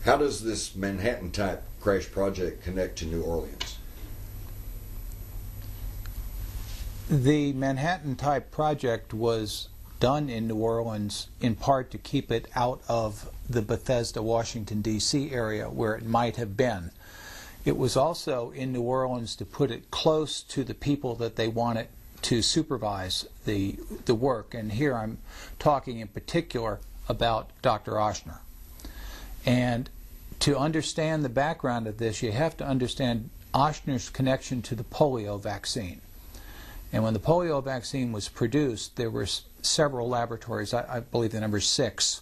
How does this Manhattan-type crash project connect to New Orleans? The Manhattan-type project was done in New Orleans in part to keep it out of the Bethesda, Washington, D.C. area where it might have been. It was also in New Orleans to put it close to the people that they wanted to supervise the work. And here I'm talking in particular about Dr. Ochsner. And to understand the background of this, you have to understand Ochsner's connection to the polio vaccine. And when the polio vaccine was produced, there were several laboratories, I believe the number 6,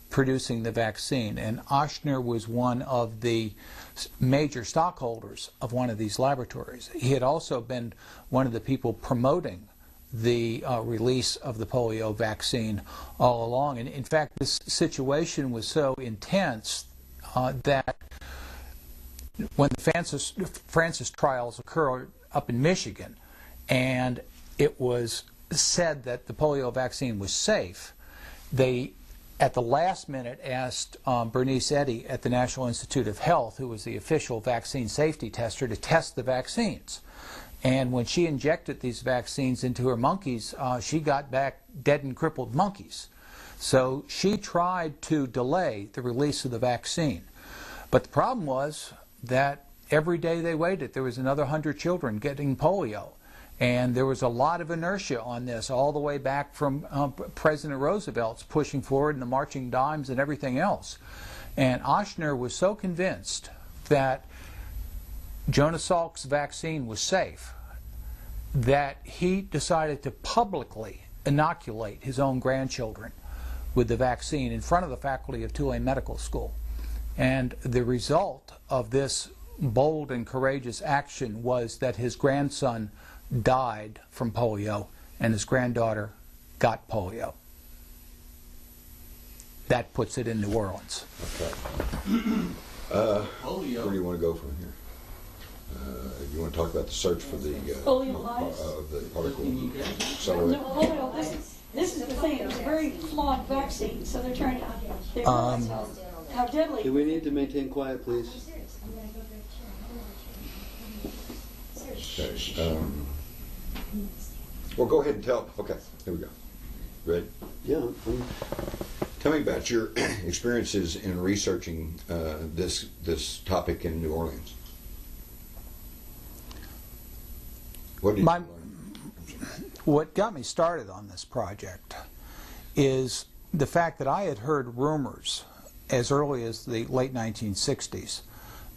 producing the vaccine. And Ochsner was one of the major stockholders of one of these laboratories. He had also been one of the people promoting the release of the polio vaccine all along. And in fact, this situation was so intense that when the Francis trials occurred up in Michigan, and it was said that the polio vaccine was safe, they, at the last minute, asked Bernice Eddy at the National Institute of Health, who was the official vaccine safety tester, to test the vaccines. And when she injected these vaccines into her monkeys, she got back dead and crippled monkeys. So she tried to delay the release of the vaccine. But the problem was that every day they waited, there was another 100 children getting polio. And there was a lot of inertia on this, all the way back from President Roosevelt's pushing forward and the marching dimes and everything else. And Ochsner was so convinced that Jonas Salk's vaccine was safe that he decided to publicly inoculate his own grandchildren with the vaccine in front of the faculty of Tulane Medical School. And the result of this bold and courageous action was that his grandson died from polio and his granddaughter got polio. That puts it in New Orleans. Okay. Where do you want to go from here? You want to talk about the search for the particle accelerator? No, this is the thing. It's a very flawed vaccine, so they're trying to. They realize how deadly. Do we need to maintain quiet, please? Okay. Well, go ahead and tell. Okay, here we go. Ready? Yeah. Tell me about your experiences in researching this topic in New Orleans. What did you learn? What got me started on this project is the fact that I had heard rumors as early as the late 1960s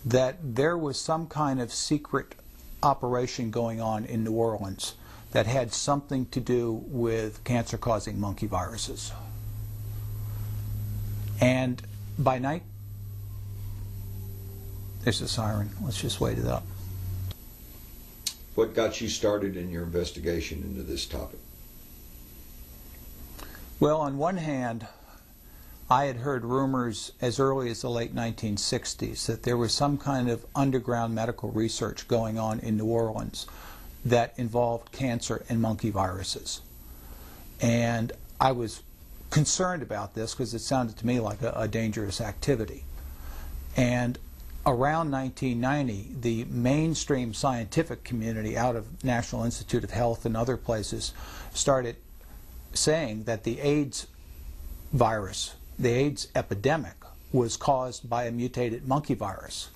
that there was some kind of secret operation going on in New Orleans that had something to do with cancer-causing monkey viruses. And by night, there's a siren. Let's just wait it up. What got you started in your investigation into this topic? Well, on one hand, I had heard rumors as early as the late 1960s that there was some kind of underground medical research going on in New Orleans that involved cancer and monkey viruses. And I was concerned about this because it sounded to me like a dangerous activity. And around 1990, the mainstream scientific community out of National Institute of Health and other places started saying that the AIDS virus, the AIDS epidemic, was caused by a mutated monkey virus.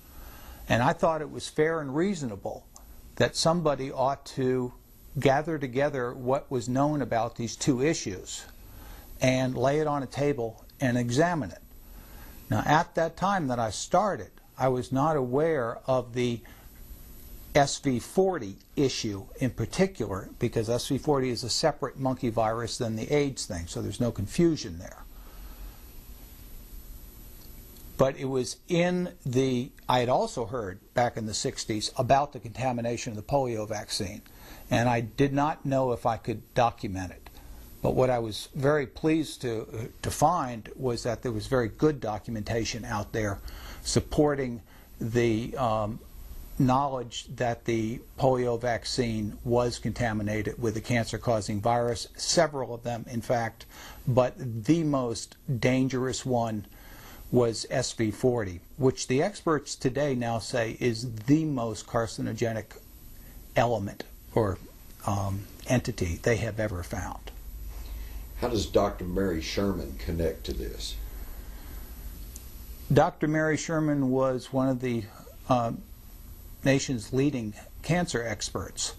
And I thought it was fair and reasonable that somebody ought to gather together what was known about these two issues and lay it on a table and examine it. Now, at that time that I started, I was not aware of the SV40 issue in particular, because SV40 is a separate monkey virus than the AIDS thing, so there's no confusion there. But it was in the, I had also heard back in the 60s about the contamination of the polio vaccine, and I did not know if I could document it. But what I was very pleased to find was that there was very good documentation out there supporting the knowledge that the polio vaccine was contaminated with a cancer-causing virus, several of them in fact, but the most dangerous one was SV40, which the experts today now say is the most carcinogenic element or entity they have ever found. How does Dr. Mary Sherman connect to this? Dr. Mary Sherman was one of the nation's leading cancer experts.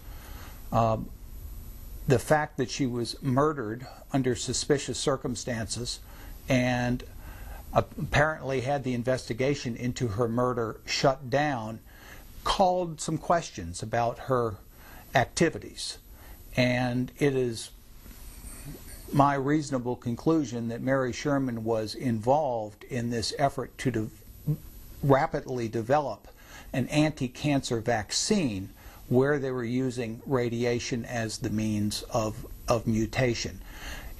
The fact that she was murdered under suspicious circumstances and apparently had the investigation into her murder shut down called some questions about her activities. And it is my reasonable conclusion that Mary Sherman was involved in this effort to rapidly develop an anti-cancer vaccine where they were using radiation as the means of mutation.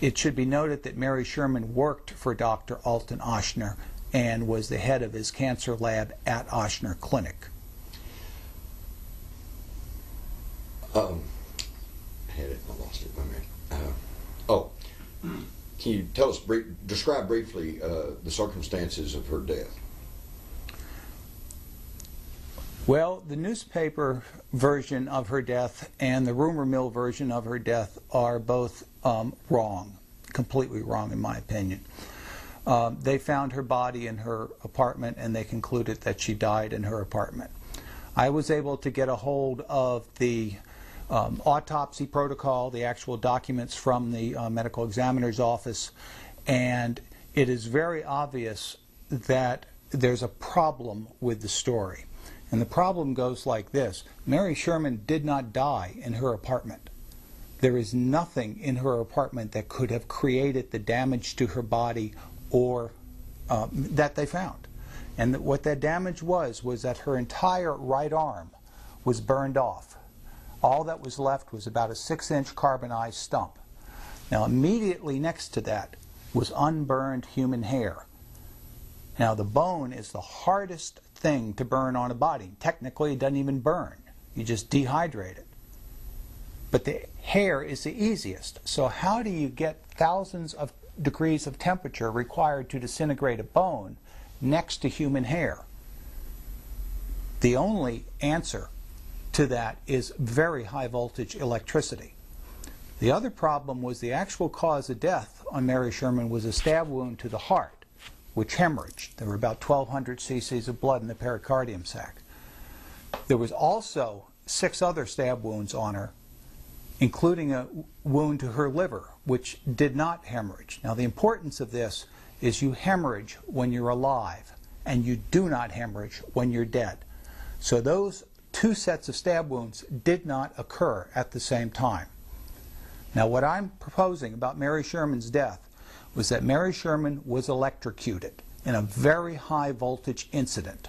It should be noted that Mary Sherman worked for Dr. Alton Ochsner and was the head of his cancer lab at Ochsner Clinic. I had it, I lost it. Wait a minute. Can you tell us, describe briefly the circumstances of her death? Well, the newspaper version of her death and the rumor mill version of her death are both wrong, completely wrong in my opinion. They found her body in her apartment and they concluded that she died in her apartment. I was able to get a hold of the autopsy protocol, the actual documents from the medical examiner's office, and it is very obvious that there's a problem with the story. And the problem goes like this. Mary Sherman did not die in her apartment. There is nothing in her apartment that could have created the damage to her body or that they found. And what that damage was that her entire right arm was burned off. All that was left was about a 6-inch carbonized stump. Now immediately next to that was unburned human hair. Now the bone is the hardest thing to burn on a body. Technically it doesn't even burn. You just dehydrate it. But the hair is the easiest. So how do you get thousands of degrees of temperature required to disintegrate a bone next to human hair? The only answer to that is very high voltage electricity. The other problem was the actual cause of death on Mary Sherman was a stab wound to the heart, which hemorrhaged. There were about 1,200 cc's of blood in the pericardium sac. There was also 6 other stab wounds on her, including a wound to her liver, which did not hemorrhage. Now the importance of this is you hemorrhage when you're alive, and you do not hemorrhage when you're dead. So those 2 sets of stab wounds did not occur at the same time. Now what I'm proposing about Mary Sherman's death was that Mary Sherman was electrocuted in a very high voltage incident.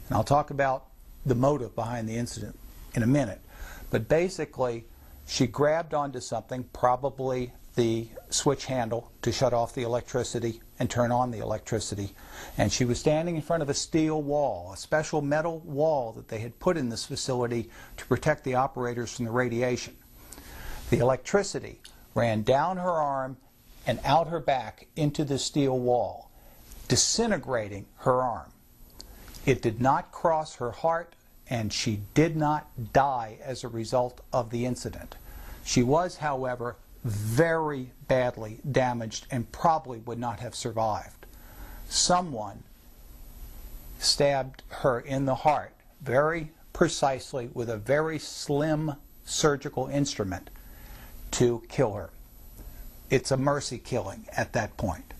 And I'll talk about the motive behind the incident in a minute. But basically, she grabbed onto something, probably the switch handle to shut off the electricity and turn on the electricity. And she was standing in front of a steel wall, a special metal wall that they had put in this facility to protect the operators from the radiation. The electricity ran down her arm and out her back into the steel wall, disintegrating her arm. It did not cross her heart, and she did not die as a result of the incident. She was, however, very badly damaged and probably would not have survived. Someone stabbed her in the heart very precisely with a very slim surgical instrument to kill her. It's a mercy killing at that point.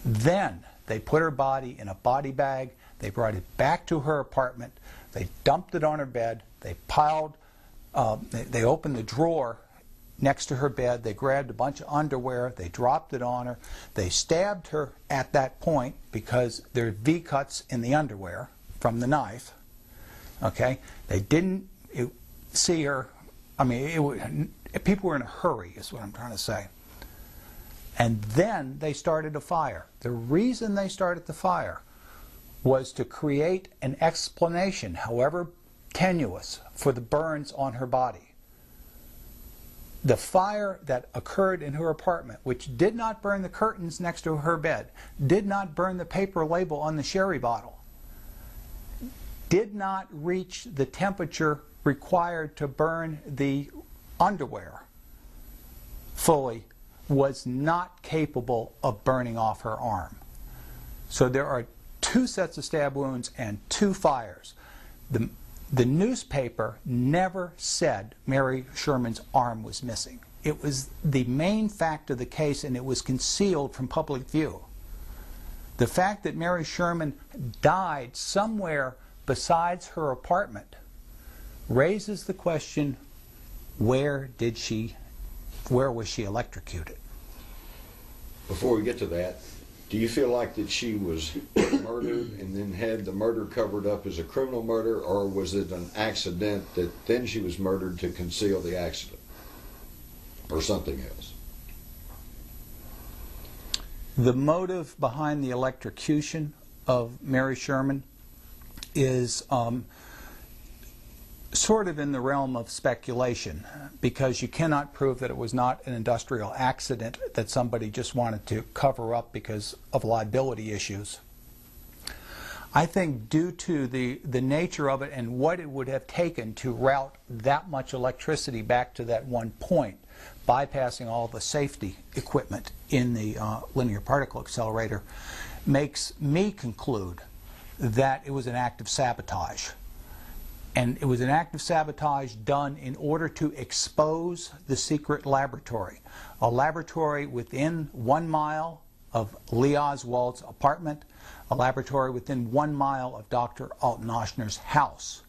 Then they put her body in a body bag, they brought it back to her apartment, they dumped it on her bed, they piled, they opened the drawer next to her bed, they grabbed a bunch of underwear, they dropped it on her, they stabbed her at that point because there are V-cuts in the underwear from the knife. Okay? They didn't see her, I mean, people were in a hurry is what I'm trying to say. And then they started a fire. The reason they started the fire was to create an explanation, however tenuous, for the burns on her body. The fire that occurred in her apartment, which did not burn the curtains next to her bed, did not burn the paper label on the sherry bottle, did not reach the temperature required to burn the underwear fully, was not capable of burning off her arm. So there are 2 sets of stab wounds and 2 fires. The newspaper never said Mary Sherman's arm was missing. It was the main fact of the case, and it was concealed from public view. The fact that Mary Sherman died somewhere besides her apartment raises the question, where was she electrocuted? Before we get to that, do you feel like that she was murdered and then had the murder covered up as a criminal murder, or was it an accident that then she was murdered to conceal the accident, or something else? The motive behind the electrocution of Mary Sherman is sort of in the realm of speculation, because you cannot prove that it was not an industrial accident that somebody just wanted to cover up because of liability issues. I think due to the nature of it and what it would have taken to route that much electricity back to that one point, bypassing all the safety equipment in the linear particle accelerator, makes me conclude that it was an act of sabotage. And it was an act of sabotage done in order to expose the secret laboratory, a laboratory within 1 mile of Lee Oswald's apartment, a laboratory within 1 mile of Dr. Alton Oshner's house.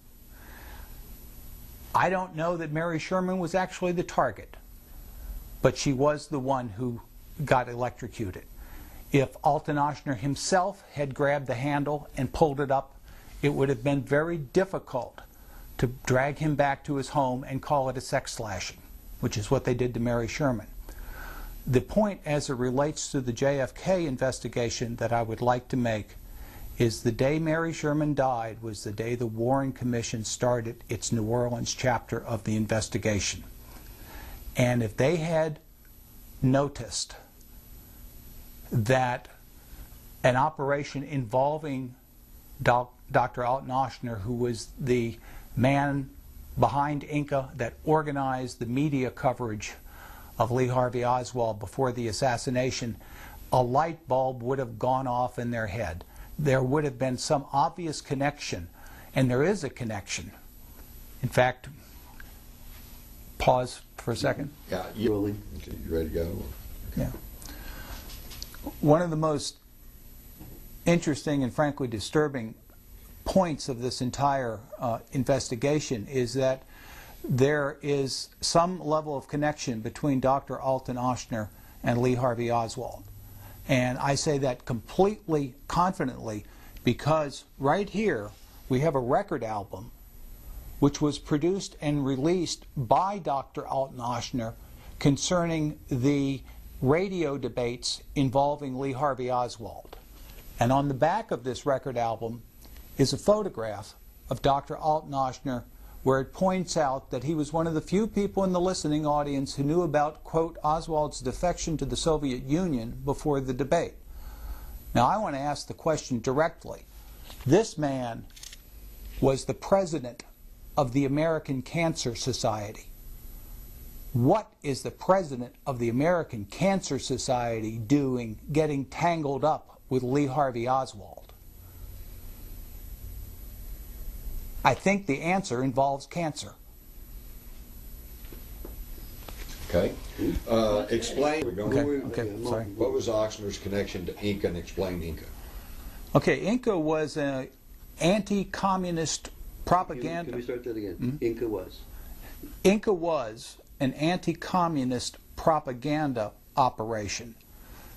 I don't know that Mary Sherman was actually the target, but she was the one who got electrocuted. If Alton Oshner himself had grabbed the handle and pulled it up, it would have been very difficult to drag him back to his home and call it a sex slashing, which is what they did to Mary Sherman. The point as it relates to the JFK investigation that I would like to make is the day Mary Sherman died was the day the Warren Commission started its New Orleans chapter of the investigation. And if they had noticed that an operation involving Dr. Alton Oshner, who was the man behind Inca that organized the media coverage of Lee Harvey Oswald before the assassination, a light bulb would have gone off in their head. There would have been some obvious connection, and there is a connection. In fact, pause for a second. Yeah, you ready to go? Yeah. One of the most interesting and frankly disturbing points of this entire investigation is that there is some level of connection between Dr. Alton Oshner and Lee Harvey Oswald. And I say that completely confidently because right here we have a record album which was produced and released by Dr. Alton Oshner concerning the radio debates involving Lee Harvey Oswald. And on the back of this record album is a photograph of Dr. Alton Oshner where it points out that he was one of the few people in the listening audience who knew about, quote, Oswald's defection to the Soviet Union before the debate. Now I want to ask the question directly. This man was the president of the American Cancer Society. What is the president of the American Cancer Society doing getting tangled up with Lee Harvey Oswald? I think the answer involves cancer. Okay. Explain. Okay, sorry. What was Oshner's connection to Inca, and explain Inca? Okay, Inca was an anti-communist propaganda. Can we start that again? Inca was? Inca was an anti-communist propaganda operation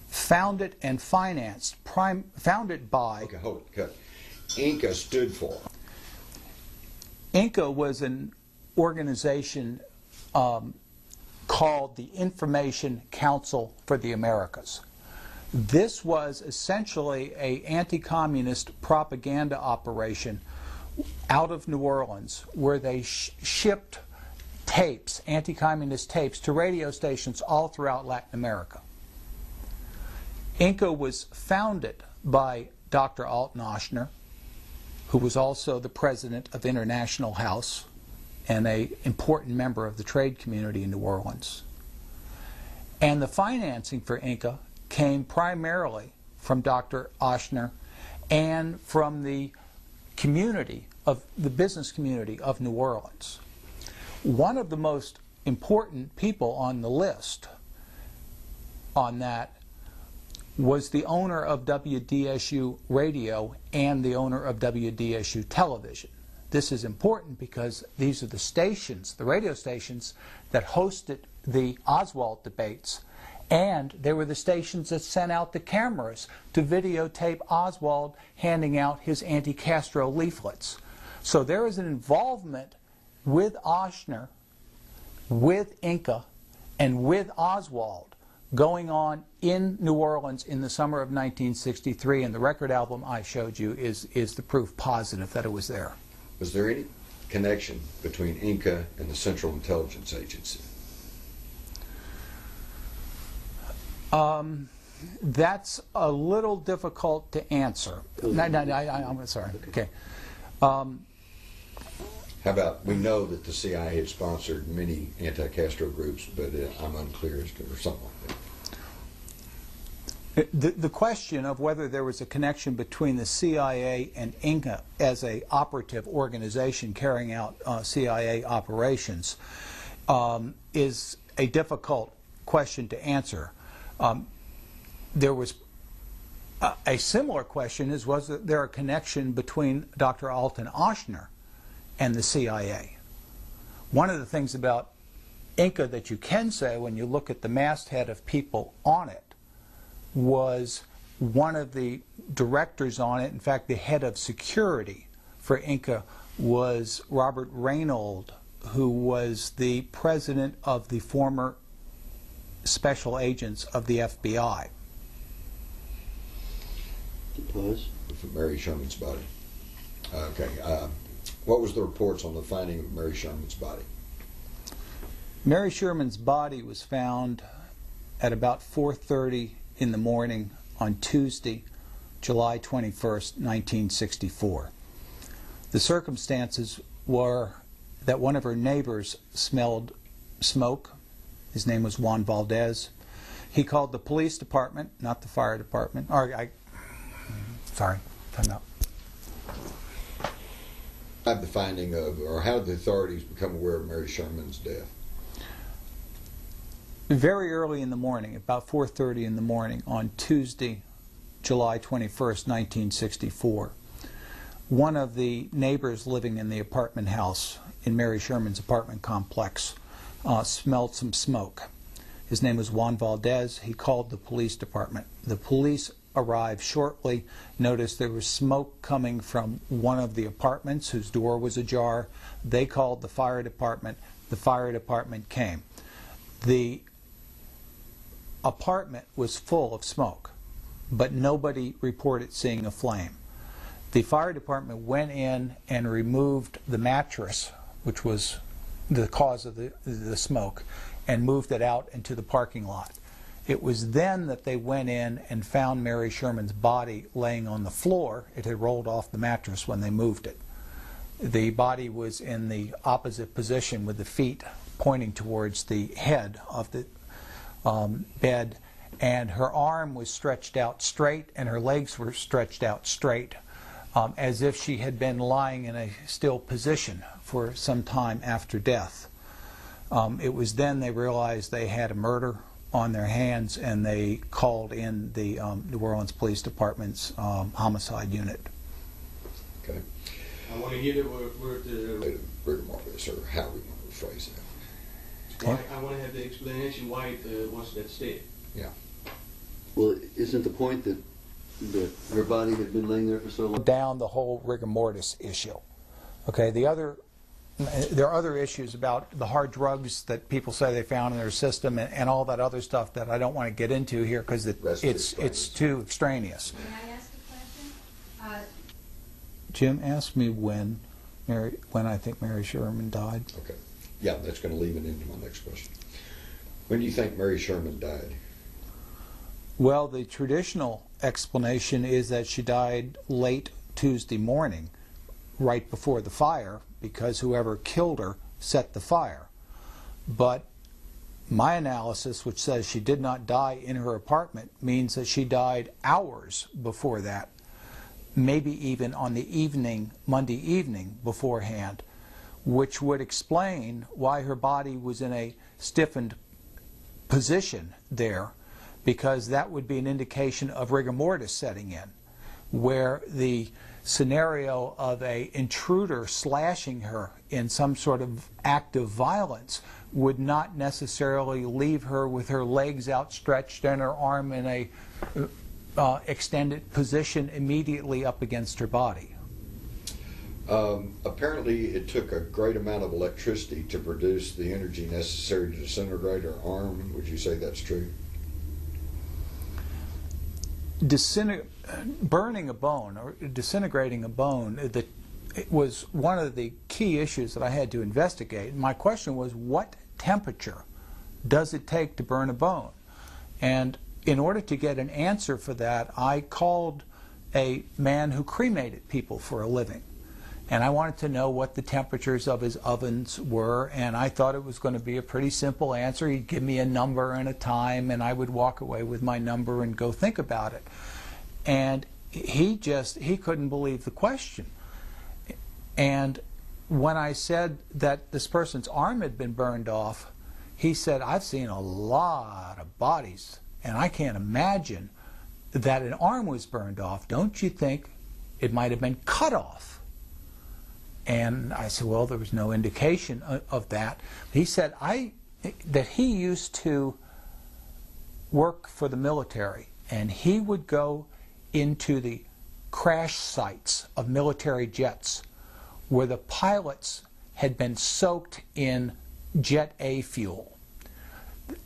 founded and financed, founded by... Okay, hold it, cut it. Inca stood for? Inca was an organization called the Information Council for the Americas. This was essentially an anti-communist propaganda operation out of New Orleans where they shipped tapes, anti-communist tapes, to radio stations all throughout Latin America. Inca was founded by Dr. Alton Oshner, who was also the president of International House and an important member of the trade community in New Orleans. And the financing for Inca came primarily from Dr. Oshner and from the community of the business community of New Orleans. One of the most important people on the list on that was the owner of WDSU Radio and the owner of WDSU Television. This is important because these are the stations, the radio stations, that hosted the Oswald debates, and they were the stations that sent out the cameras to videotape Oswald handing out his anti-Castro leaflets. So there is an involvement with Oshner, with Inca, and with Oswald going on in New Orleans in the summer of 1963, and the record album I showed you is the proof positive that it was there. Was there any connection between Inca and the Central Intelligence Agency? That's a little difficult to answer. I'm sorry. Okay. How about, we know that the CIA had sponsored many anti-Castro groups, but I'm unclear as to, or something like that. The question of whether there was a connection between the CIA and Inca as a operative organization carrying out CIA operations is a difficult question to answer. There was a similar question is, was there a connection between Dr. Alton Oshner and the CIA? One of the things about Inca that you can say when you look at the masthead of people on it was one of the directors on it, in fact the head of security for Inca, was Robert Reynold, who was the president of the former special agents of the FBI. Pause. For Mary Sherman's body. Okay. What was the reports on the finding of Mary Sherman's body? Mary Sherman's body was found at about 4:30 in the morning on Tuesday, July 21st, 1964. The circumstances were that one of her neighbors smelled smoke. His name was Juan Valdez. He called the police department, not the fire department. Sorry, time out. Have the finding of, or how did the authorities become aware of Mary Sherman's death? Very early in the morning, about 4:30 in the morning on Tuesday, July 21st, 1964, one of the neighbors living in the apartment house in Mary Sherman's apartment complex smelled some smoke. His name was Juan Valdez. He called the police department. The police arrived shortly, noticed there was smoke coming from one of the apartments whose door was ajar. They called the fire department. The fire department came. The apartment was full of smoke, but nobody reported seeing a flame. The fire department went in and removed the mattress, which was the cause of the smoke, and moved it out into the parking lot. It was then that they went in and found Mary Sherman's body laying on the floor. It had rolled off the mattress when they moved it. The body was in the opposite position with the feet pointing towards the head of the bed, and her arm was stretched out straight and her legs were stretched out straight, as if she had been lying in a still position for some time after death. It was then they realized they had a murder on their hands, and they called in the New Orleans Police Department's homicide unit. Okay. I want to hear the word rigor mortis, or how we want to phrase that. I want to have the explanation why it was that state. Yeah. Well, isn't the point that her body had been laying there for so long? Down the whole rigor mortis issue. Okay, there are other issues about the hard drugs that people say they found in their system, and all that other stuff that I don't want to get into here because it's too extraneous. May I ask a question? Jim asked me when I think Mary Sherman died. Okay. Yeah, that's going to lead it into my next question. When do you think Mary Sherman died? Well, the traditional explanation is that she died late Tuesday morning, right before the fire, because whoever killed her set the fire. But my analysis, which says she did not die in her apartment, means that she died hours before that, maybe even on the evening, Monday evening beforehand, which would explain why her body was in a stiffened position there, because that would be an indication of rigor mortis setting in, where the scenario of an intruder slashing her in some sort of act of violence would not necessarily leave her with her legs outstretched and her arm in a extended position immediately up against her body. Apparently it took a great amount of electricity to produce the energy necessary to disintegrate her arm. Would you say that's true? Burning a bone or disintegrating a bone, it was one of the key issues that I had to investigate. My question was, what temperature does it take to burn a bone? And in order to get an answer for that, I called a man who cremated people for a living. And I wanted to know what the temperatures of his ovens were, and I thought it was going to be a pretty simple answer. He'd give me a number and a time, and I would walk away with my number and go think about it. And he couldn't believe the question. And when I said that this person's arm had been burned off, he said, I've seen a lot of bodies, and I can't imagine that an arm was burned off. Don't you think it might have been cut off? And I said, well, there was no indication of that. He said that he used to work for the military, and he would go into the crash sites of military jets where the pilots had been soaked in Jet A fuel,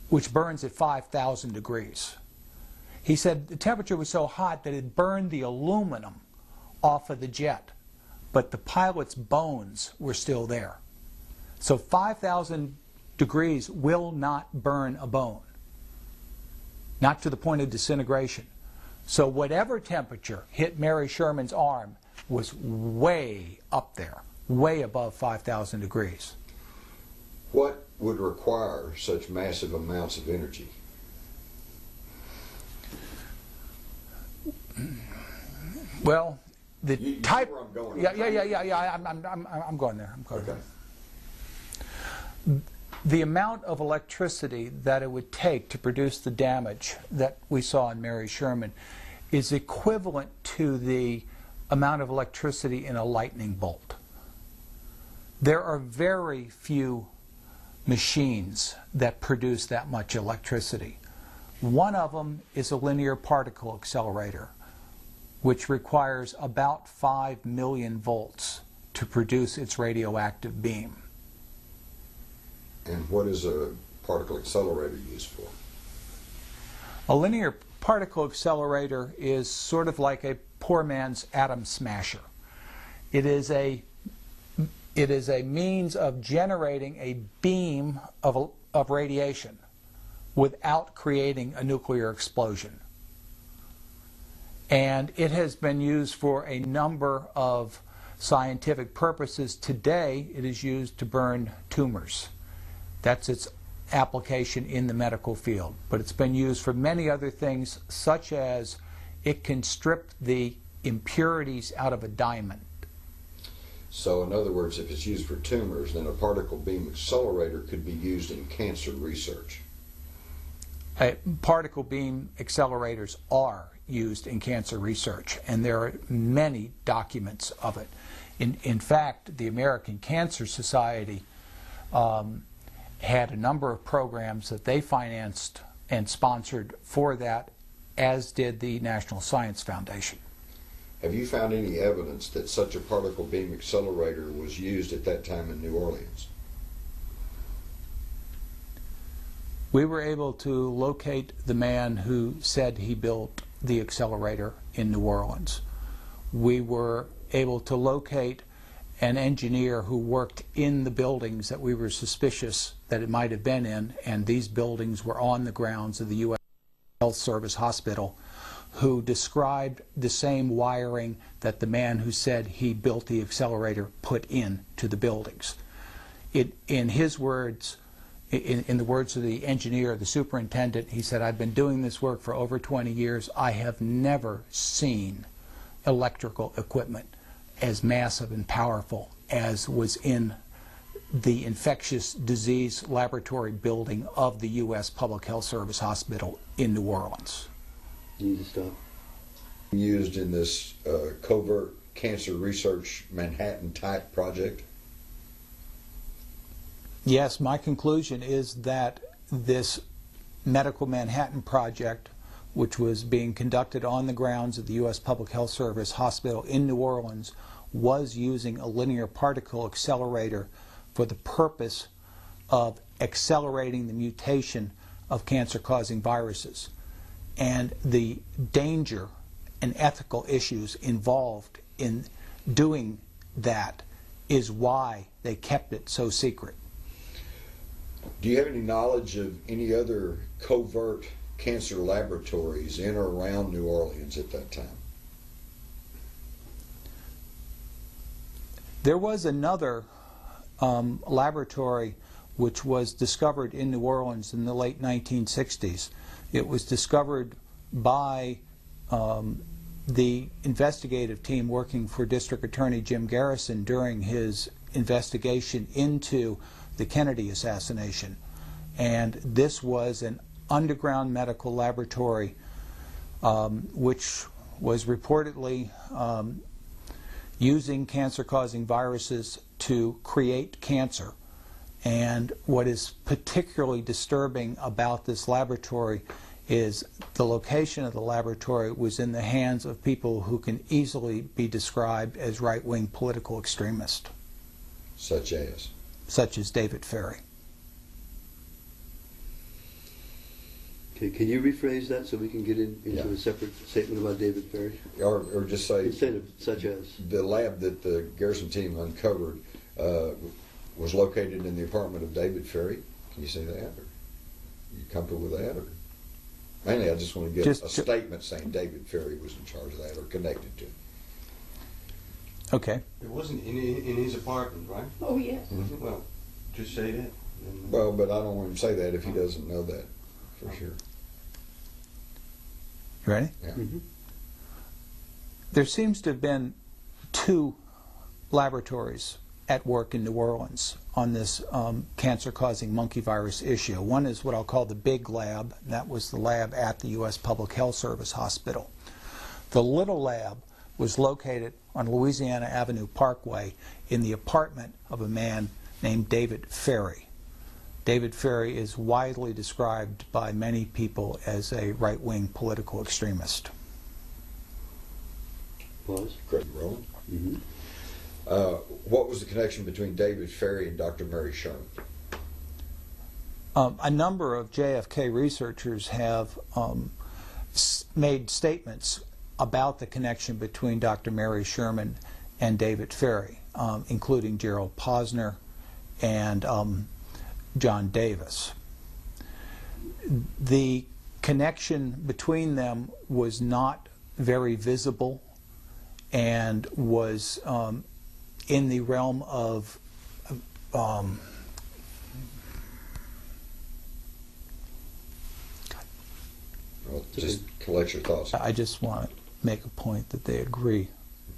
which burns at 5,000 degrees. He said the temperature was so hot that it burned the aluminum off of the jet, but the pilot's bones were still there. So 5,000 degrees will not burn a bone, not to the point of disintegration. So whatever temperature hit Mary Sherman's arm was way up there, way above 5,000 degrees. What would require such massive amounts of energy? Well, the You type. see where I'm going. I'm going there. I'm going Okay. there. The amount of electricity that it would take to produce the damage that we saw in Mary Sherman is equivalent to the amount of electricity in a lightning bolt. There are very few machines that produce that much electricity. One of them is a linear particle accelerator, which requires about 5 million volts to produce its radioactive beam. And what is a particle accelerator used for? A linear particle accelerator is sort of like a poor man's atom smasher. It is a means of generating a beam of radiation without creating a nuclear explosion. And it has been used for a number of scientific purposes. Today, it is used to burn tumors. That's its application in the medical field. But it's been used for many other things, such as it can strip the impurities out of a diamond. So in other words, if it's used for tumors, then a particle beam accelerator could be used in cancer research. Particle beam accelerators are used in cancer research, and there are many documents of it. In fact, the American Cancer Society had a number of programs that they financed and sponsored for that, as did the National Science Foundation. Have you found any evidence that such a particle beam accelerator was used at that time in New Orleans? We were able to locate the man who said he built the accelerator in New Orleans. We were able to locate an engineer who worked in the buildings that we were suspicious that it might have been in, and these buildings were on the grounds of the U.S. Health Service Hospital, who described the same wiring that the man who said he built the accelerator put in to the buildings. In his words, in the words of the engineer, the superintendent, he said, "I've been doing this work for over 20 years. I have never seen electrical equipment as massive and powerful as was in the infectious disease laboratory building of the U.S. Public Health Service Hospital in New Orleans." You need to stop. Used in this covert cancer research Manhattan type project? Yes, my conclusion is that this Medical Manhattan Project, which was being conducted on the grounds of the U.S. Public Health Service Hospital in New Orleans, was using a linear particle accelerator for the purpose of accelerating the mutation of cancer-causing viruses. And the danger and ethical issues involved in doing that is why they kept it so secret. Do you have any knowledge of any other covert cancer laboratories in or around New Orleans at that time? There was another laboratory which was discovered in New Orleans in the late 1960s. It was discovered by the investigative team working for District Attorney Jim Garrison during his investigation into the Kennedy assassination. And this was an underground medical laboratory which was reportedly using cancer-causing viruses to create cancer. And what is particularly disturbing about this laboratory is the location of the laboratory was in the hands of people who can easily be described as right-wing political extremists. Such as? Such as David Ferry. Okay, can you rephrase that so we can get into Yeah. a separate statement about David Ferry? Or just say Instead of such as. the lab that the Garrison team uncovered was located in the apartment of David Ferry. Can you say that? Or you comfortable with that? Or mainly, I just want to get a statement saying David Ferry was in charge of that or connected to it. Okay. It wasn't in his apartment, right? Oh, yes. Well, just say that. Well, but I don't want him to say that if he doesn't know that for sure. You ready? Yeah. Mm-hmm. There seems to have been two laboratories at work in New Orleans on this cancer-causing monkey virus issue. One is what I'll call the big lab. That was the lab at the U.S. Public Health Service Hospital. The little lab was located on Louisiana Avenue Parkway in the apartment of a man named David Ferry. David Ferry is widely described by many people as a right-wing political extremist. Pause. Correct, Roland. Mm-hmm. What was the connection between David Ferry and Dr. Mary Sherman? A number of JFK researchers have made statements about the connection between Dr. Mary Sherman and David Ferry, including Gerald Posner and John Davis. The connection between them was not very visible and was in the realm of Well, just collect your thoughts. I just want to make a point that they agree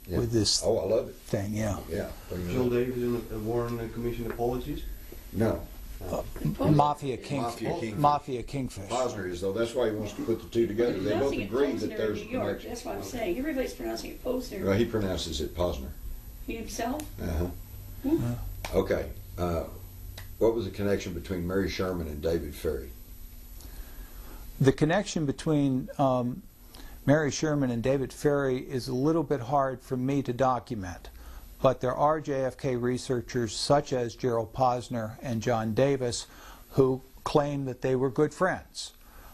Yeah. with this Oh, I love it. thing, yeah. Yeah. Jill Davis and Warren Commission apologies? No. Mafia Kingfish. Kingfish. Posner is, though. That's why he wants to put the two together. They both Pronouncing it agree Posner that there's in a New York. connection. That's what I'm saying. Everybody's pronouncing it Posner. Well, he pronounces it Posner. He himself? Uh-huh. Okay. What was the connection between Mary Sherman and David Ferry? The connection between Mary Sherman and David Ferry is a little bit hard for me to document, but there are JFK researchers such as Gerald Posner and John Davis who claim that they were good friends.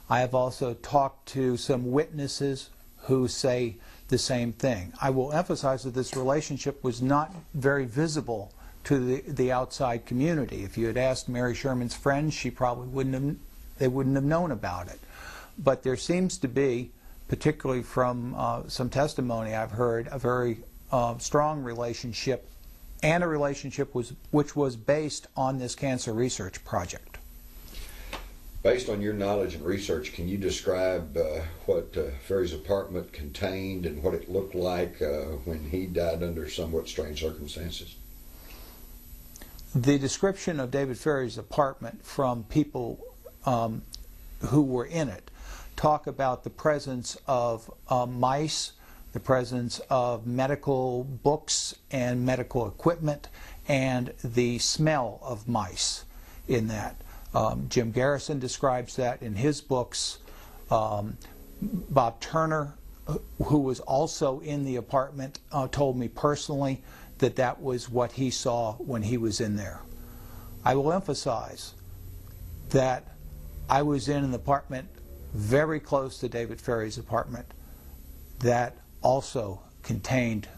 I have also talked to some witnesses who say the same thing. I will emphasize that this relationship was not very visible to the outside community. If you had asked Mary Sherman's friends, they wouldn't have known about it. But there seems to be, particularly from some testimony I've heard, a very strong relationship, and a relationship which was based on this cancer research project. Based on your knowledge and research, can you describe what Ferry's apartment contained and what it looked like when he died under somewhat strange circumstances? The description of David Ferry's apartment from people who were in it talk about the presence of mice, the presence of medical books and medical equipment, and the smell of mice in that. Jim Garrison describes that in his books. Bob Turner, who was also in the apartment, told me personally that that was what he saw when he was in there. I will emphasize that I was in an apartment very close to David Ferry's apartment that also contained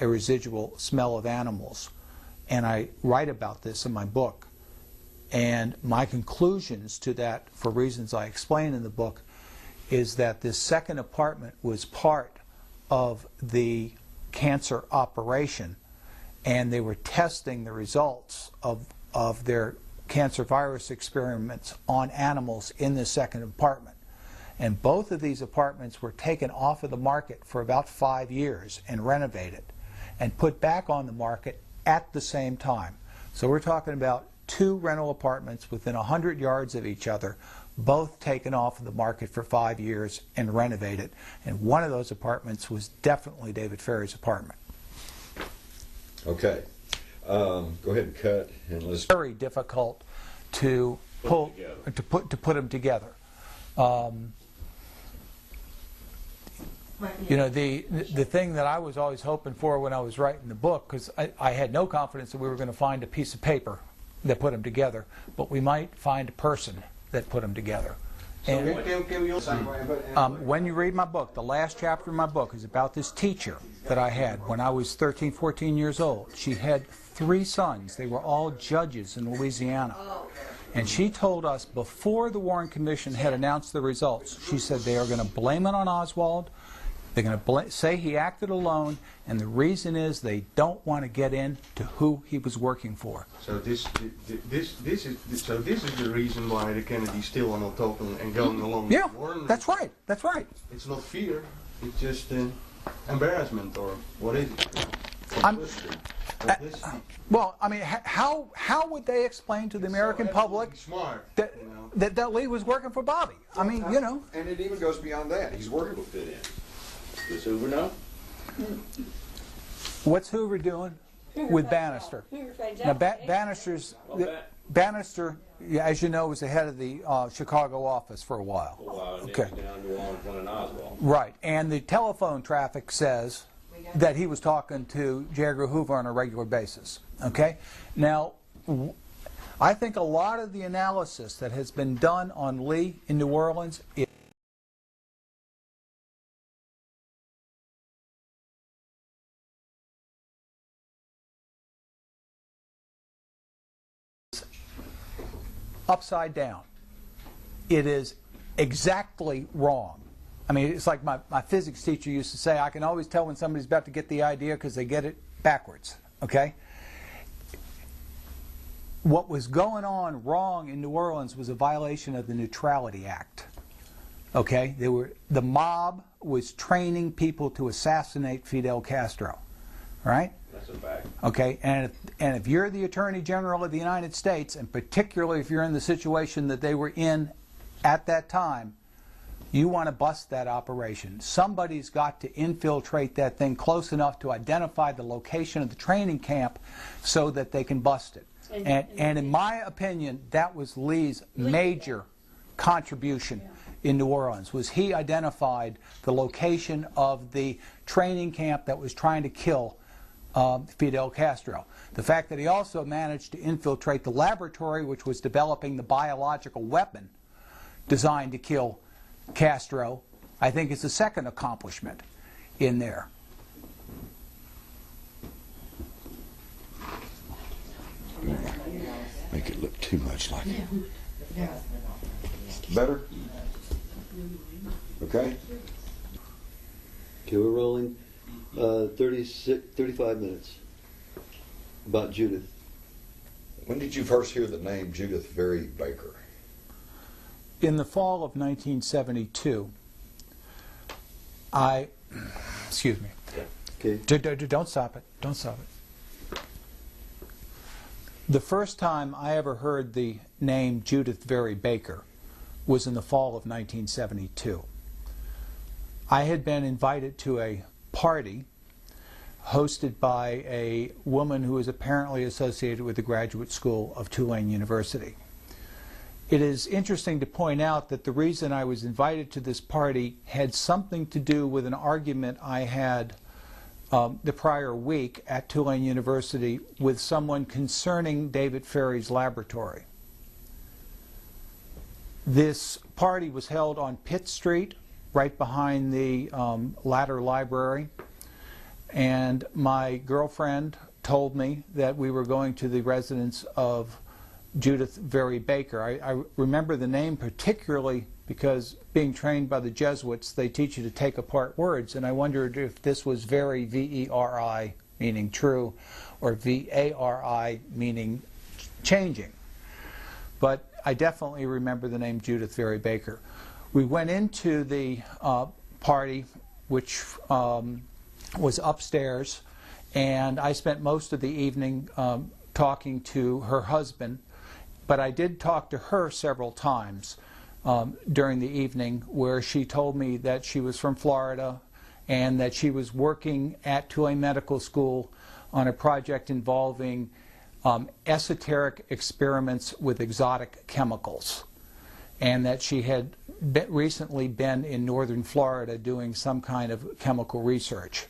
a residual smell of animals. And I write about this in my book. And my conclusions to that, for reasons I explain in the book, is that this second apartment was part of the cancer operation, and they were testing the results of their cancer virus experiments on animals in the second apartment. And both of these apartments were taken off of the market for about 5 years and renovated and put back on the market at the same time. So we're talking about 2 rental apartments within 100 yards of each other, both taken off of the market for 5 years and renovated. And one of those apartments was definitely David Ferry's apartment. Okay. Go ahead and cut, and let's. Very difficult to put them together. You know, the thing that I was always hoping for when I was writing the book, because I had no confidence that we were going to find a piece of paper that put them together, but we might find a person that put them together. And when you read my book, the last chapter of my book is about this teacher that I had when I was 13, 14 years old. She had 3 sons. They were all judges in Louisiana. And she told us before the Warren Commission had announced the results, she said they are going to blame it on Oswald. They're going to say he acted alone, and the reason is they don't want to get into who he was working for. So this is the reason why the Kennedys still are not talking and going along. Yeah, with Warren. that's right. That's right. It's not fear. It's just embarrassment, or what is it? Well, I mean, how would they explain to the American public smart, that Lee was working for Bobby? I mean, you know. And it even goes beyond that. He's working with fit in. Does Hoover know? What's Hoover doing with Bannister? Now, Bannister, as you know, was the head of the Chicago office for a while. Okay. Right, and the telephone traffic says that he was talking to J. Edgar Hoover on a regular basis. Okay? Now, I think a lot of the analysis that has been done on Lee in New Orleans is upside down. It is exactly wrong. I mean, it's like my physics teacher used to say, I can always tell when somebody's about to get the idea because they get it backwards. Okay? What was going on wrong in New Orleans was a violation of the Neutrality Act. Okay? The mob was training people to assassinate Fidel Castro. Right? That's a fact. Okay, and if you're the Attorney General of the United States, and particularly if you're in the situation that they were in at that time, you want to bust that operation. Somebody's got to infiltrate that thing close enough to identify the location of the training camp so that they can bust it. And in my opinion, that was Lee's major contribution in New Orleans, was he identified the location of the training camp that was trying to kill Fidel Castro. The fact that he also managed to infiltrate the laboratory which was developing the biological weapon designed to kill Castro, I think is the second accomplishment. in there. Make it look too much like it. Better? Okay? Okay, we're rolling. 35 minutes. About Judith. When did you first hear the name Judith Very Baker? In the fall of 1972, excuse me. Okay. Don't stop it. Don't stop it. The first time I ever heard the name Judith Very Baker was in the fall of 1972. I had been invited to a party hosted by a woman who was apparently associated with the graduate school of Tulane University. It is interesting to point out that the reason I was invited to this party had something to do with an argument I had the prior week at Tulane University with someone concerning David Ferry's laboratory. This party was held on Pitt Street, right behind the Latter Library, and my girlfriend told me that we were going to the residence of Judith Very Baker. I remember the name particularly because being trained by the Jesuits, they teach you to take apart words, and I wondered if this was very, V-E-R-I, meaning true, or V-A-R-I, meaning changing. But I definitely remember the name Judith Very Baker. We went into the party, which was upstairs, and I spent most of the evening talking to her husband, but I did talk to her several times during the evening, where she told me that she was from Florida and that she was working at Tulane Medical School on a project involving esoteric experiments with exotic chemicals, and that she had recently been in northern Florida doing some kind of chemical research.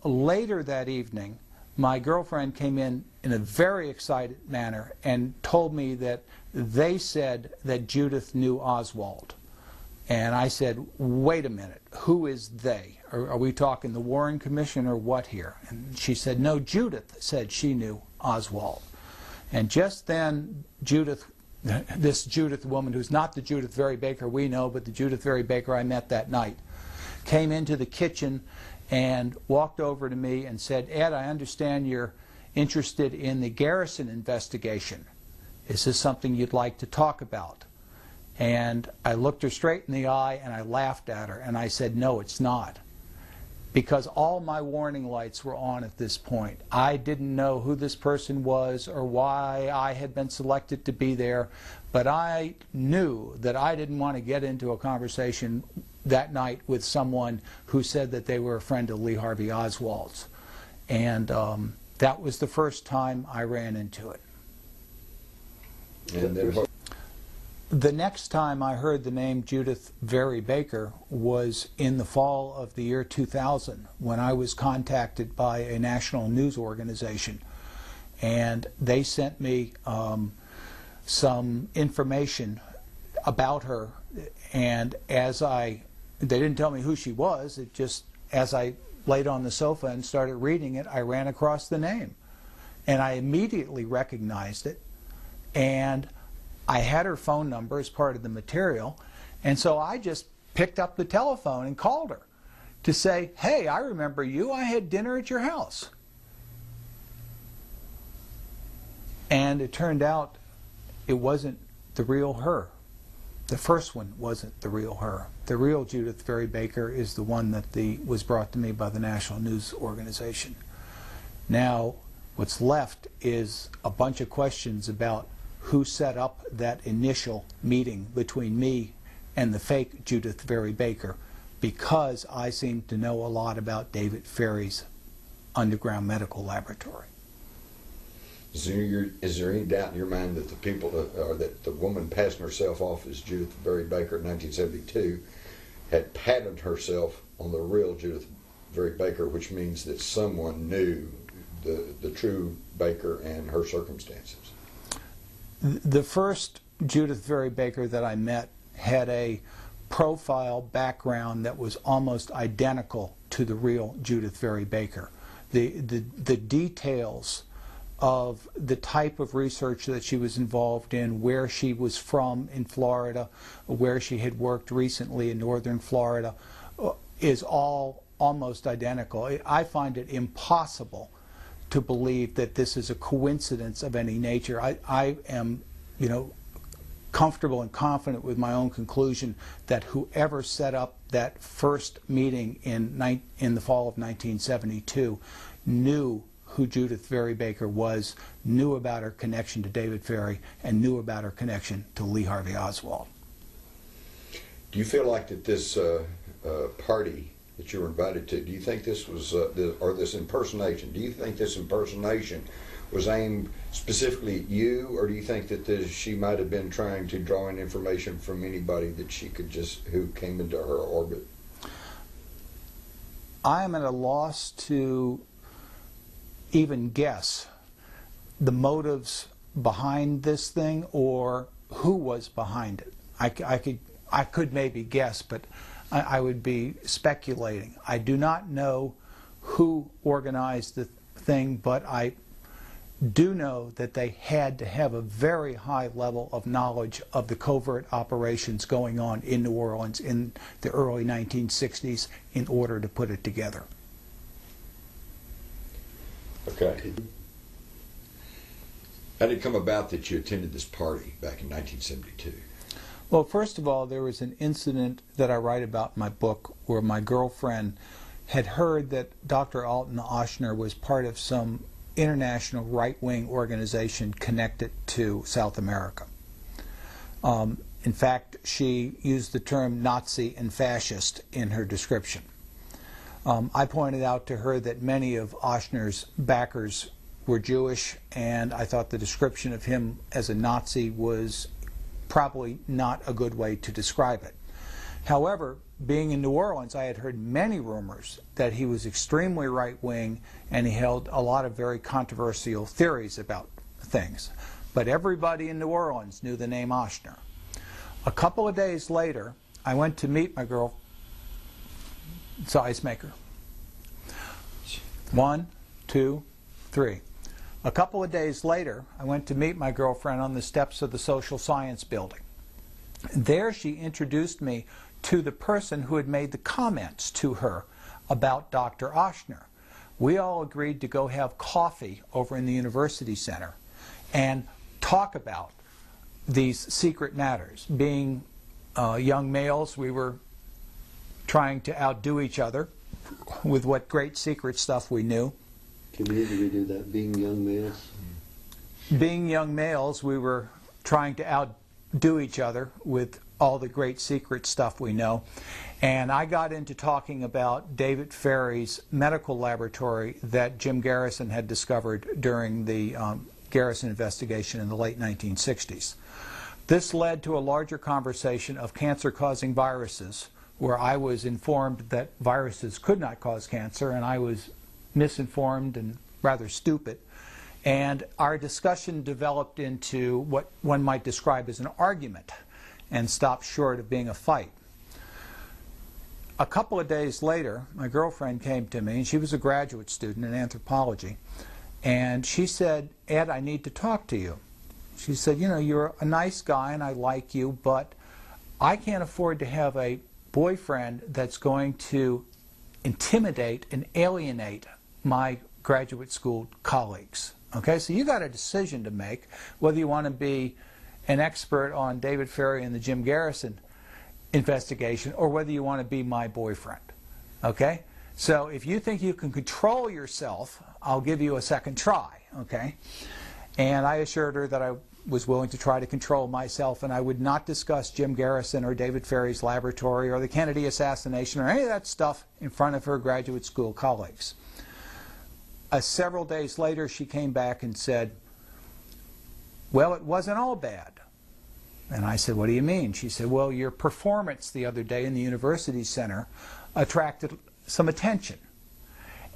Later that evening, my girlfriend came in a very excited manner and told me that they said that Judith knew Oswald. And I said, wait a minute, who is they? Are we talking the Warren Commission or what here? And she said, no, Judith said she knew Oswald. And just then, this Judith woman, who's not the Judith Very Baker we know, but the Judith Very Baker I met that night, came into the kitchen and walked over to me and said, Ed, I understand you're interested in the Garrison investigation. Is this something you'd like to talk about? And I looked her straight in the eye and I laughed at her and I said, no, it's not. Because all my warning lights were on at this point. I didn't know who this person was or why I had been selected to be there, but I knew that I didn't want to get into a conversation that night with someone who said that they were a friend of Lee Harvey Oswald's. And that was the first time I ran into it. And then The next time I heard the name Judith Very Baker was in the fall of the year 2000, when I was contacted by a national news organization, and they sent me some information about her. And they didn't tell me who she was. It just, as I laid on the sofa and started reading it, I ran across the name, and I immediately recognized it. And I had her phone number as part of the material, and so I just picked up the telephone and called her to say, hey, I remember you. I had dinner at your house. And it turned out it wasn't the real her. The first one wasn't the real her. The real Judith Very Baker is the one that was brought to me by the National News Organization. Now, what's left is a bunch of questions about who set up that initial meeting between me and the fake Judith Very Baker, because I seem to know a lot about David Ferry's underground medical laboratory. Is there any doubt in your mind that that the woman passing herself off as Judith Very Baker in 1972 had patterned herself on the real Judith Very Baker, which means that someone knew the true Baker and her circumstances? The first Judith Very Baker that I met had a profile background that was almost identical to the real Judith Very Baker. The details of the type of research that she was involved in, where she was from in Florida, where she had worked recently in northern Florida, is all almost identical. I find it impossible to believe that this is a coincidence of any nature. I am, comfortable and confident with my own conclusion that whoever set up that first meeting in the fall of 1972 knew who Judith Very Baker was, knew about her connection to David Ferry, and knew about her connection to Lee Harvey Oswald. Do you feel like that this party that you were invited to, do you think this was, or this impersonation, do you think this impersonation was aimed specifically at you, or do you think that she might have been trying to draw in information from anybody that she could who came into her orbit? I am at a loss to even guess the motives behind this thing or who was behind it. I could maybe guess, but I would be speculating. I do not know who organized the thing, but I do know that they had to have a very high level of knowledge of the covert operations going on in New Orleans in the early 1960s in order to put it together. Okay. How did it come about that you attended this party back in 1972? Well, first of all, there was an incident that I write about in my book where my girlfriend had heard that Dr. Alton Ochsner was part of some international right-wing organization connected to South America. In fact, she used the term Nazi and fascist in her description. I pointed out to her that many of Ochsner's backers were Jewish, and I thought the description of him as a Nazi was probably not a good way to describe it. However, being in New Orleans, I had heard many rumors that he was extremely right-wing and he held a lot of very controversial theories about things. But everybody in New Orleans knew the name Ochsner. A couple of days later, I went to meet my girl. It's an ice maker. 1, 2, 3. A couple of days later, I went to meet my girlfriend on the steps of the Social Science Building. There she introduced me to the person who had made the comments to her about Dr. Ochsner. We all agreed to go have coffee over in the University Center and talk about these secret matters. Being young males, we were trying to outdo each other with what great secret stuff we knew. Can we redo that? Being young males? Being young males, we were trying to outdo each other with all the great secret stuff we know. And I got into talking about David Ferry's medical laboratory that Jim Garrison had discovered during the Garrison investigation in the late 1960s. This led to a larger conversation of cancer-causing viruses, where I was informed that viruses could not cause cancer, and I was misinformed and rather stupid. And our discussion developed into what one might describe as an argument and stopped short of being a fight. A couple of days later, my girlfriend came to me, and she was a graduate student in anthropology, and she said, "Ed, I need to talk to you." She said, "You know, you're a nice guy and I like you, but I can't afford to have a boyfriend that's going to intimidate and alienate my graduate school colleagues." Okay, so you got a decision to make whether you want to be an expert on David Ferry and the Jim Garrison investigation or whether you want to be my boyfriend. Okay? So if you think you can control yourself, I'll give you a second try. Okay? And I assured her that I was willing to try to control myself, and I would not discuss Jim Garrison or David Ferry's laboratory or the Kennedy assassination or any of that stuff in front of her graduate school colleagues. Several days later, she came back and said, "Well, it wasn't all bad." And I said, "What do you mean?" She said, "Well, your performance the other day in the University Center attracted some attention,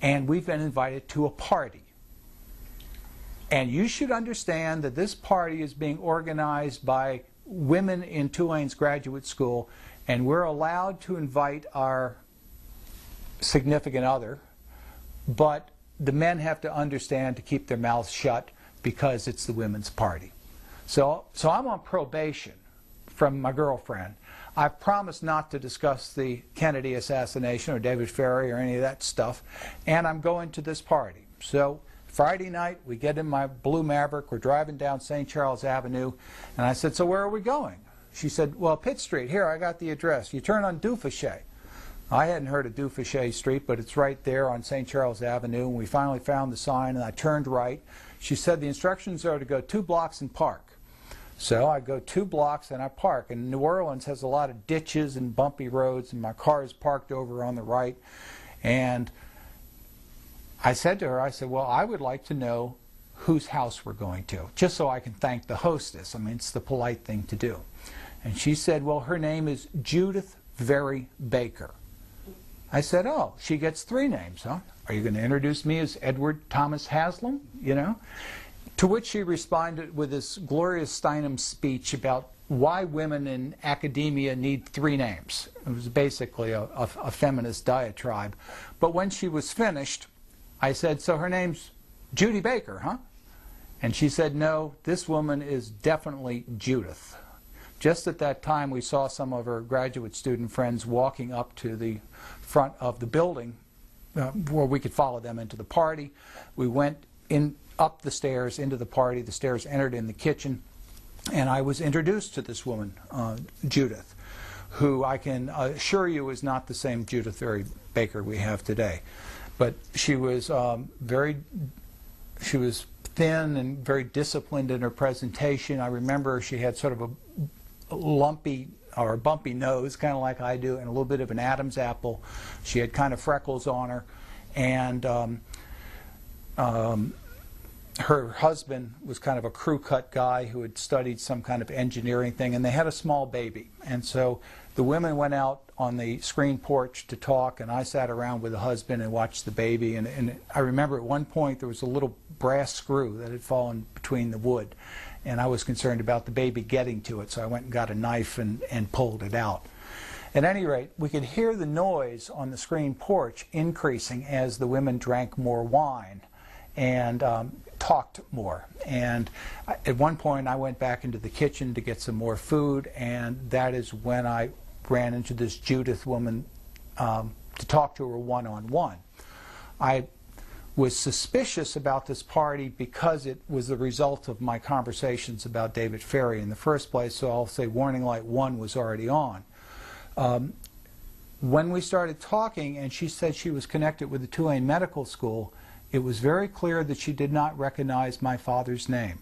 and we've been invited to a party. And you should understand that this party is being organized by women in Tulane's graduate school, and we're allowed to invite our significant other, but the men have to understand to keep their mouths shut because it's the women's party. So I'm on probation from my girlfriend. I've promised not to discuss the Kennedy assassination or David Ferrie or any of that stuff, and I'm going to this party. So Friday night, we get in my blue Maverick, we're driving down St. Charles Avenue, and I said, so where are we going? She said, well, Pitt Street. Here, I got the address. You turn on Dufochet. I hadn't heard of Dufochet Street, but it's right there on St. Charles Avenue, and we finally found the sign, and I turned right. She said the instructions are to go 2 blocks and park. So I go 2 blocks and I park. And New Orleans has a lot of ditches and bumpy roads, and my car is parked over on the right. And I said to her, I said, well, I would like to know whose house we're going to, just so I can thank the hostess. I mean, it's the polite thing to do. And she said, well, her name is Judith Very Baker. I said, oh, she gets 3 names, huh? Are you going to introduce me as Edward Thomas Haslam? You know? To which she responded with this Gloria Steinem speech about why women in academia need 3 names. It was basically a feminist diatribe. But when she was finished, I said, so her name's Judy Baker, huh? And she said, no, this woman is definitely Judith. Just at that time, we saw some of her graduate student friends walking up to the front of the building where we could follow them into the party. We went up the stairs into the party. The stairs entered in the kitchen, and I was introduced to this woman, Judith, who I can assure you is not the same Judith Very Baker we have today. But she was she was thin and very disciplined in her presentation. I remember she had sort of a lumpy or a bumpy nose, kind of like I do, and a little bit of an Adam's apple. She had kind of freckles on her, and her husband was kind of a crew-cut guy who had studied some kind of engineering thing, and they had a small baby. And so the women went out on the screen porch to talk, and I sat around with the husband and watched the baby. And I remember at one point there was a little brass screw that had fallen between the wood, and I was concerned about the baby getting to it, so I went and got a knife and pulled it out. At any rate, we could hear the noise on the screen porch increasing as the women drank more wine and talked more. And at one point I went back into the kitchen to get some more food, and that is when I ran into this Judith woman to talk to her one-on-one. I was suspicious about this party because it was the result of my conversations about David Ferrie in the first place, so I'll say warning light 1 was already on. When we started talking and she said she was connected with the Tulane Medical School, it was very clear that she did not recognize my father's name.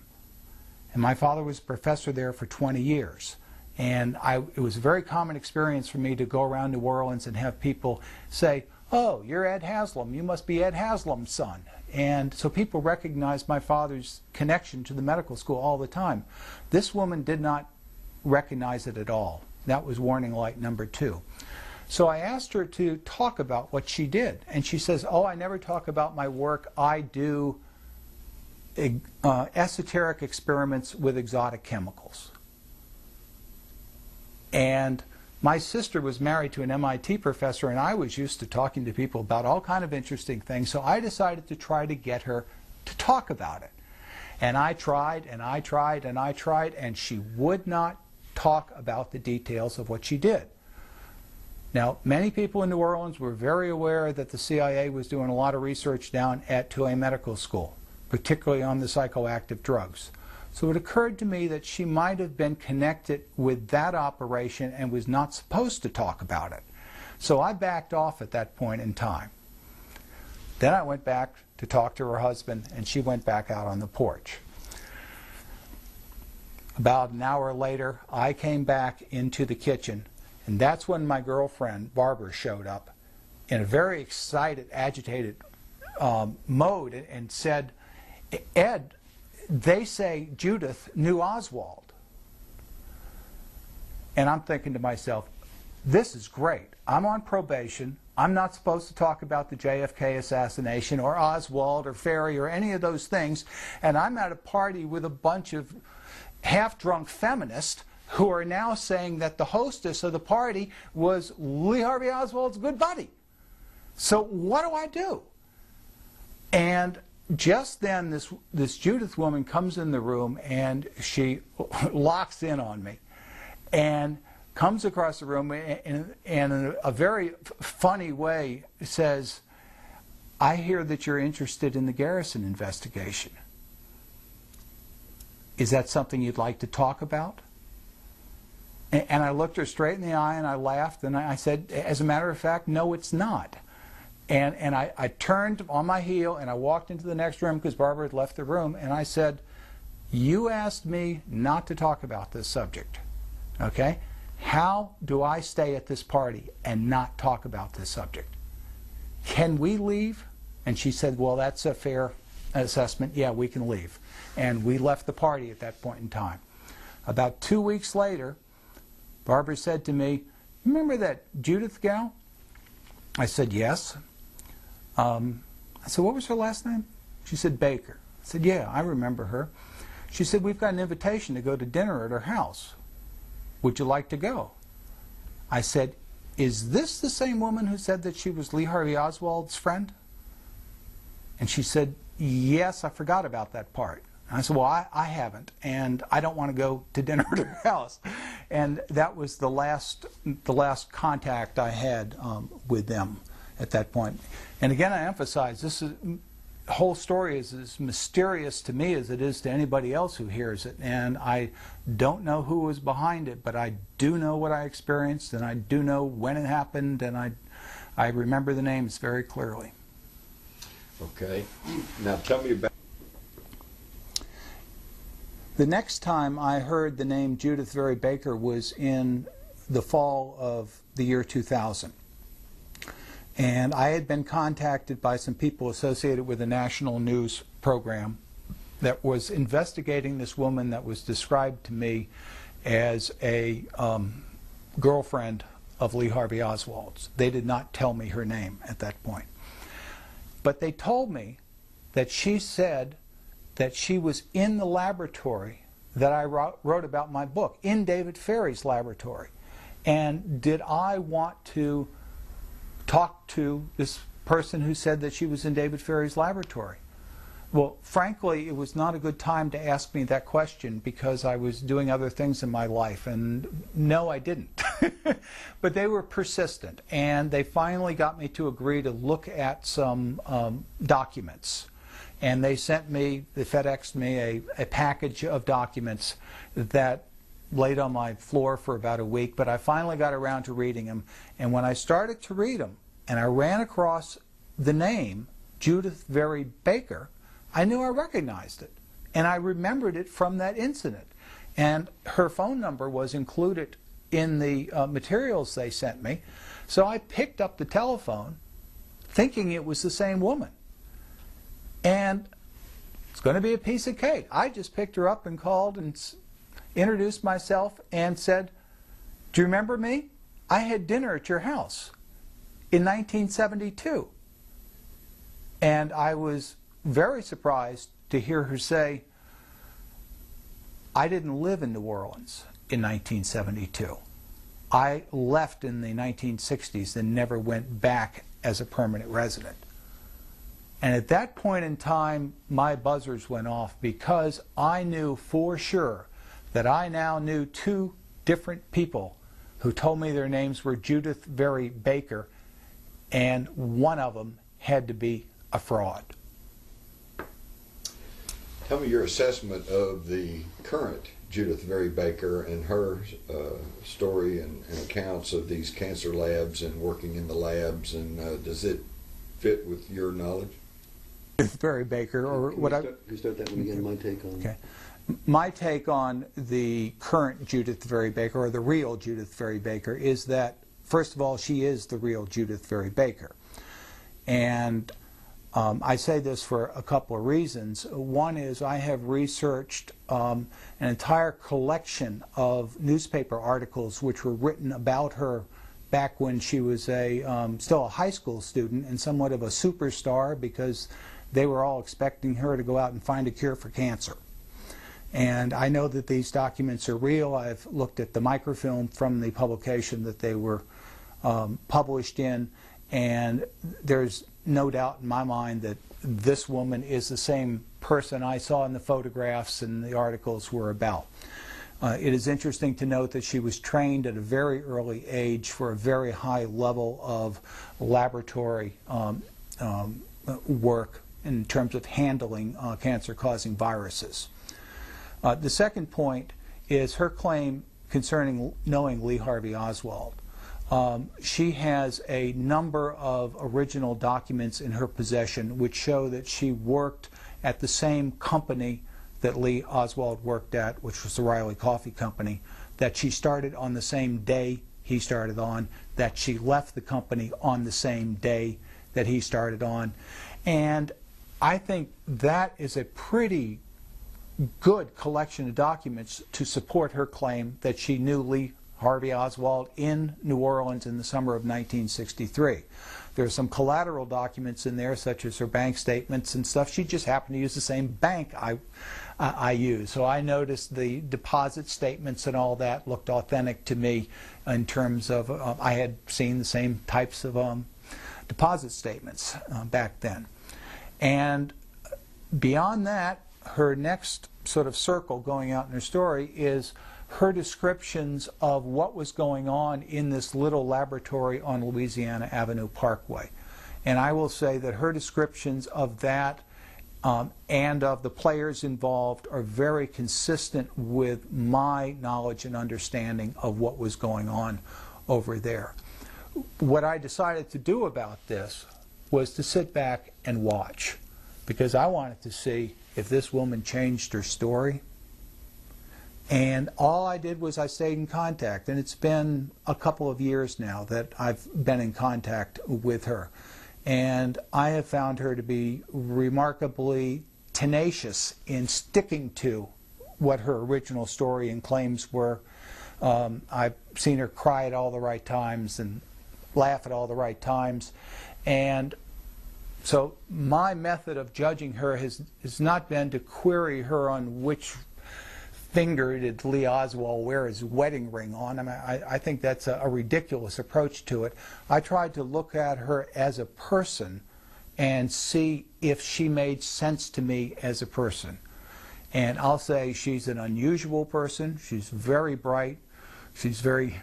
And my father was a professor there for 20 years. And it was a very common experience for me to go around New Orleans and have people say, oh, you're Ed Haslam, you must be Ed Haslam's son. And so people recognized my father's connection to the medical school all the time. This woman did not recognize it at all. That was warning light number 2. So I asked her to talk about what she did. And she says, oh, I never talk about my work. I do esoteric experiments with exotic chemicals. And my sister was married to an MIT professor, and I was used to talking to people about all kinds of interesting things. So I decided to try to get her to talk about it. And I tried, and I tried, and I tried, and she would not talk about the details of what she did. Now, many people in New Orleans were very aware that the CIA was doing a lot of research down at Tulane Medical School, particularly on the psychoactive drugs. So it occurred to me that she might have been connected with that operation and was not supposed to talk about it. So I backed off at that point in time. Then I went back to talk to her husband, and she went back out on the porch. About an hour later, I came back into the kitchen, and that's when my girlfriend, Barbara, showed up in a very excited, agitated mode and said, Ed, they say Judith knew Oswald. And I'm thinking to myself, this is great. I'm on probation. I'm not supposed to talk about the JFK assassination or Oswald or Ferrie or any of those things. And I'm at a party with a bunch of half-drunk feminists who are now saying that the hostess of the party was Lee Harvey Oswald's good buddy. So what do I do? And just then this Judith woman comes in the room and she locks in on me and comes across the room and in a very funny way says, I hear that you're interested in the Garrison investigation. Is that something you'd like to talk about? And I looked her straight in the eye and I laughed and I said, as a matter of fact, no, it's not. And I turned on my heel and I walked into the next room because Barbara had left the room, and I said, you asked me not to talk about this subject, okay? How do I stay at this party and not talk about this subject? Can we leave? And she said, well, that's a fair assessment. Yeah, we can leave. And we left the party at that point in time. About 2 weeks later, Barbara said to me, remember that Judith gal? I said, yes. I said, what was her last name? She said, Baker. I said, yeah, I remember her. She said, we've got an invitation to go to dinner at her house. Would you like to go? I said, is this the same woman who said that she was Lee Harvey Oswald's friend? And she said, yes, I forgot about that part. And I said, well, I haven't, and I don't want to go to dinner at her house. And that was the last contact I had with them at that point. And again, I emphasize, this whole story is as mysterious to me as it is to anybody else who hears it. And I don't know who was behind it, but I do know what I experienced, and I do know when it happened, and I remember the names very clearly. Okay. Now tell me about... The next time I heard the name Judith Very Baker was in the fall of the year 2000. And I had been contacted by some people associated with a national news program that was investigating this woman that was described to me as a girlfriend of Lee Harvey Oswald's. They did not tell me her name at that point. But they told me that she said that she was in the laboratory that I wrote about in my book, in David Ferry's laboratory. And did I want to talk to this person who said that she was in David Ferry's laboratory? Well, frankly, it was not a good time to ask me that question because I was doing other things in my life, and no, I didn't. But they were persistent, and they finally got me to agree to look at some documents. And they sent me, they FedExed me a package of documents that laid on my floor for about a week, but I finally got around to reading them. And when I started to read them, and I ran across the name Judith Very Baker, I knew I recognized it. And I remembered it from that incident. And her phone number was included in the materials they sent me. So I picked up the telephone thinking it was the same woman. And it's going to be a piece of cake. I just picked her up and called and introduced myself and said, do you remember me? I had dinner at your house in 1972. And I was very surprised to hear her say, I didn't live in New Orleans in 1972. I left in the 1960s and never went back as a permanent resident. And at that point in time, my buzzers went off because I knew for sure that I now knew two different people who told me their names were Judith Very Baker, and one of them had to be a fraud. Tell me your assessment of the current Judith Very Baker and her story and accounts of these cancer labs and working in the labs, and does it fit with your knowledge? Judith Very Baker, or Can what you start that one again, my take on Okay. My take on the current Judith Very Baker, or the real Judith Very Baker, is that, first of all, she is the real Judith Very Baker. And I say this for a couple of reasons. One is I have researched an entire collection of newspaper articles which were written about her back when she was still a high school student and somewhat of a superstar, because they were all expecting her to go out and find a cure for cancer. And I know that these documents are real. I've looked at the microfilm from the publication that they were published in, And there's no doubt in my mind that this woman is the same person I saw in the photographs and the articles were about. It is interesting to note that she was trained at a very early age for a very high level of laboratory work in terms of handling cancer-causing viruses. The second point is her claim concerning knowing Lee Harvey Oswald. She has a number of original documents in her possession which show that she worked at the same company that Lee Oswald worked at, which was the Riley Coffee Company, that she started on the same day he started on, that she left the company on the same day that he started on. And I think that is a pretty good collection of documents to support her claim that she knew Lee Harvey Oswald in New Orleans in the summer of 1963. There are some collateral documents in there, such as her bank statements and stuff. She just happened to use the same bank I use. So I noticed the deposit statements and all that looked authentic to me in terms of, I had seen the same types of deposit statements back then. And beyond that, her next sort of circle going out in her story is her descriptions of what was going on in this little laboratory on Louisiana Avenue Parkway. And I will say that her descriptions of that and of the players involved are very consistent with my knowledge and understanding of what was going on over there. What I decided to do about this was to sit back and watch, because I wanted to see if this woman changed her story. And all I did was I stayed in contact, and it's been a couple of years now that I've been in contact with her. And I have found her to be remarkably tenacious in sticking to what her original story and claims were. I've seen her cry at all the right times and laugh at all the right times. And so my method of judging her has not been to query her on which finger did Lee Oswald wear his wedding ring on. I mean, I think that's a ridiculous approach to it. I tried to look at her as a person and see if she made sense to me as a person. And I'll say she's an unusual person. She's very bright. She's very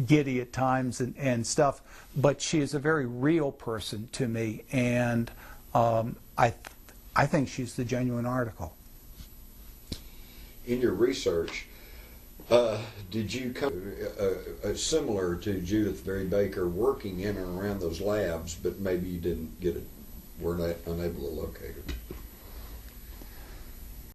giddy at times and stuff. But she is a very real person to me. And I think she's the genuine article. In your research, did you come similar to Judith Berry Baker, working in and around those labs, but maybe you didn't get it, were unable to locate her?